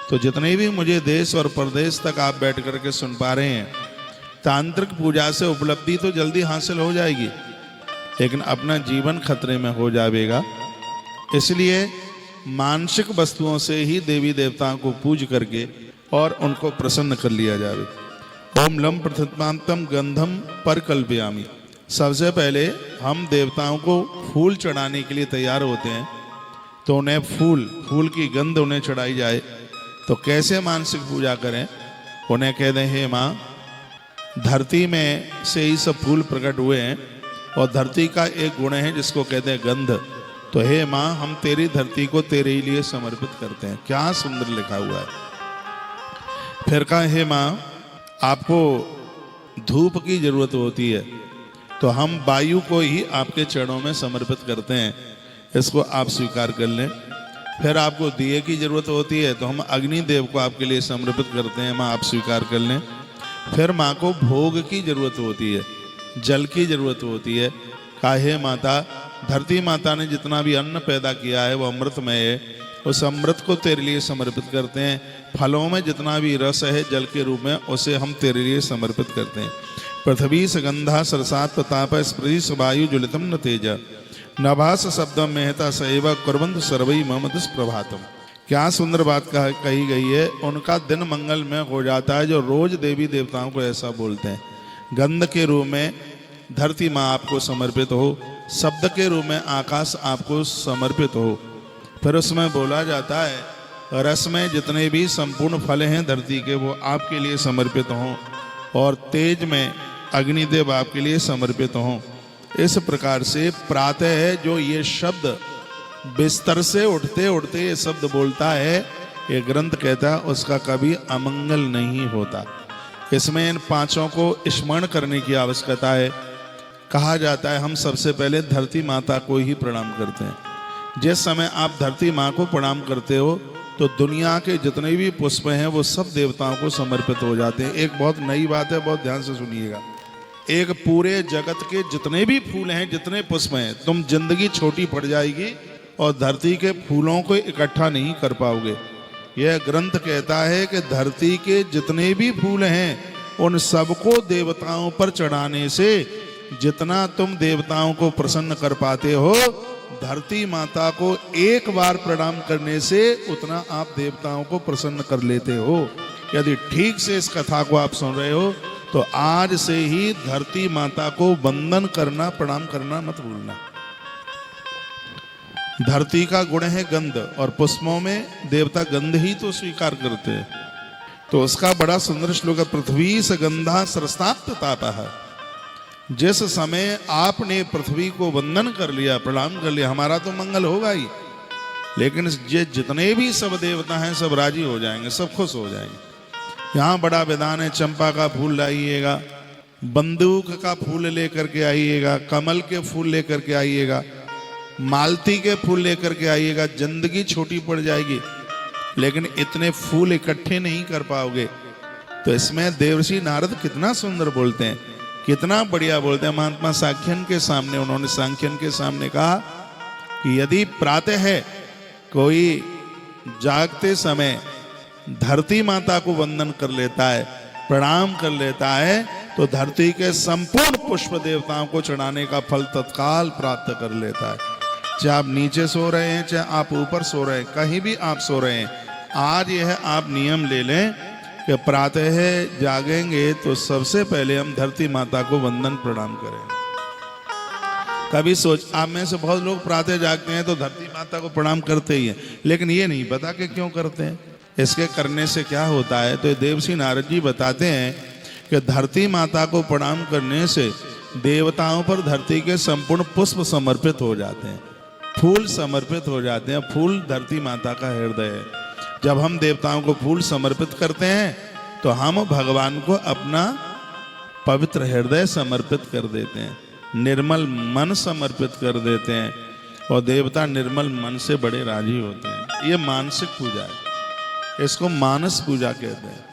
तो जितने भी मुझे देश और प्रदेश तक आप बैठ करके सुन पा रहे हैं, तांत्रिक पूजा से उपलब्धि तो जल्दी हासिल हो जाएगी, लेकिन अपना जीवन खतरे में हो जाएगा। इसलिए मानसिक वस्तुओं से ही देवी देवताओं को पूज करके और उनको प्रसन्न कर लिया जाए। ओम लम प्रथमांतम गंधम पर कल्पयामी। सबसे पहले हम देवताओं को फूल चढ़ाने के लिए तैयार होते हैं, तो उन्हें फूल की गंध उन्हें चढ़ाई जाए। तो कैसे मानसिक पूजा करें? उन्हें कह दें, हे माँ, धरती में से ही सब फूल प्रकट हुए हैं और धरती का एक गुण है जिसको कहते हैं गंध। तो हे माँ, हम तेरी धरती को तेरे ही लिए समर्पित करते हैं। क्या सुंदर लिखा हुआ है। फिर कहा, हे माँ, आपको धूप की जरूरत होती है, तो हम वायु को ही आपके चरणों में समर्पित करते हैं, इसको आप स्वीकार कर लें। फिर आपको दिए की जरूरत होती है, तो हम अग्नि देव को आपके लिए समर्पित करते हैं, माँ आप स्वीकार कर लें। फिर माँ को भोग की जरूरत होती है, जल की जरूरत होती है। काहे माता, धरती माता ने जितना भी अन्न पैदा किया है वो अमृतमय है, उस अमृत को तेरे लिए समर्पित करते हैं। फलों में जितना भी रस है जल के रूप में, उसे हम तेरे लिए समर्पित करते हैं। पृथ्वी सगंधा सरसात प्रताप स्पृश वायु ज्वलितम न तेज नभास शब्दम मेहता सैव कुर्वंत सर्वई मम दुष्प्रभातम। क्या सुंदर बात कही गई है। उनका दिन मंगल में हो जाता है जो रोज देवी देवताओं को ऐसा बोलते हैं। गंध के रूप में धरती माँ आपको समर्पित हो, शब्द के रूप में आकाश आपको समर्पित हो। फिर उसमें बोला जाता है रस में जितने भी संपूर्ण फल हैं धरती के, वो आपके लिए समर्पित हों, और तेज में अग्निदेव आपके लिए समर्पित हों। इस प्रकार से प्रातः है जो ये शब्द बिस्तर से उठते उठते ये शब्द बोलता है, ये ग्रंथ कहता है उसका कभी अमंगल नहीं होता। इसमें इन पांचों को स्मरण करने की आवश्यकता है। कहा जाता है हम सबसे पहले धरती माता को ही प्रणाम करते हैं। जिस समय आप धरती माँ को प्रणाम करते हो तो दुनिया के जितने भी पुष्प हैं वो सब देवताओं को समर्पित हो जाते हैं। एक बहुत नई बात है, बहुत ध्यान से सुनिएगा। एक पूरे जगत के जितने भी फूल हैं, जितने पुष्प हैं, तुम जिंदगी छोटी पड़ जाएगी और धरती के फूलों को इकट्ठा नहीं कर पाओगे। यह ग्रंथ कहता है कि धरती के जितने भी फूल हैं उन सबको देवताओं पर चढ़ाने से जितना तुम देवताओं को प्रसन्न कर पाते हो, धरती माता को एक बार प्रणाम करने से उतना आप देवताओं को प्रसन्न कर लेते हो। यदि ठीक से इस कथा को आप सुन रहे हो तो आज से ही धरती माता को वंदन करना, प्रणाम करना मत भूलना। धरती का गुण है गंध, और पुष्पों में देवता गंध ही तो स्वीकार करते हैं। तो उसका बड़ा सुंदर श्लोक है, पृथ्वी सगंधा सरसात तापः। जिस समय आपने पृथ्वी को वंदन कर लिया, प्रणाम कर लिया, हमारा तो मंगल होगा ही, लेकिन ये जितने भी सब देवता हैं सब राजी हो जाएंगे, सब खुश हो जाएंगे। यहाँ बड़ा विधान है, चंपा का फूल लाइएगा, बंदूक का फूल लेकर के आइएगा, कमल के फूल लेकर के आइएगा, मालती के फूल लेकर के आइएगा। जिंदगी छोटी पड़ जाएगी लेकिन इतने फूल इकट्ठे नहीं कर पाओगे। तो इसमें देवर्षि नारद कितना सुंदर बोलते हैं, कितना बढ़िया बोलते हैं। महात्मा सांख्यन के सामने, उन्होंने सांख्यन के सामने कहा कि यदि प्रातः है कोई जागते समय धरती माता को वंदन कर लेता है, प्रणाम कर लेता है, तो धरती के संपूर्ण पुष्प देवताओं को चढ़ाने का फल तत्काल प्राप्त कर लेता है। चाहे आप नीचे सो रहे हैं, चाहे आप ऊपर सो रहे हैं, कहीं भी आप सो रहे हैं, आज यह आप नियम ले लें कि प्रातः जागेंगे तो सबसे पहले हम धरती माता को वंदन प्रणाम करें। कभी सोच, आप में से बहुत लोग प्रातः जागते हैं तो धरती माता को प्रणाम करते ही हैं, लेकिन ये नहीं पता कि क्यों करते हैं, इसके करने से क्या होता है। तो देवर्षि नारद जी बताते हैं कि धरती माता को प्रणाम करने से देवताओं पर धरती के संपूर्ण पुष्प समर्पित हो जाते हैं, फूल समर्पित हो जाते हैं। फूल धरती माता का हृदय है। जब हम देवताओं को फूल समर्पित करते हैं तो हम भगवान को अपना पवित्र हृदय समर्पित कर देते हैं, निर्मल मन समर्पित कर देते हैं, और देवता निर्मल मन से बड़े राजी होते हैं। ये मानसिक पूजा है, इसको मानस पूजा कहते हैं।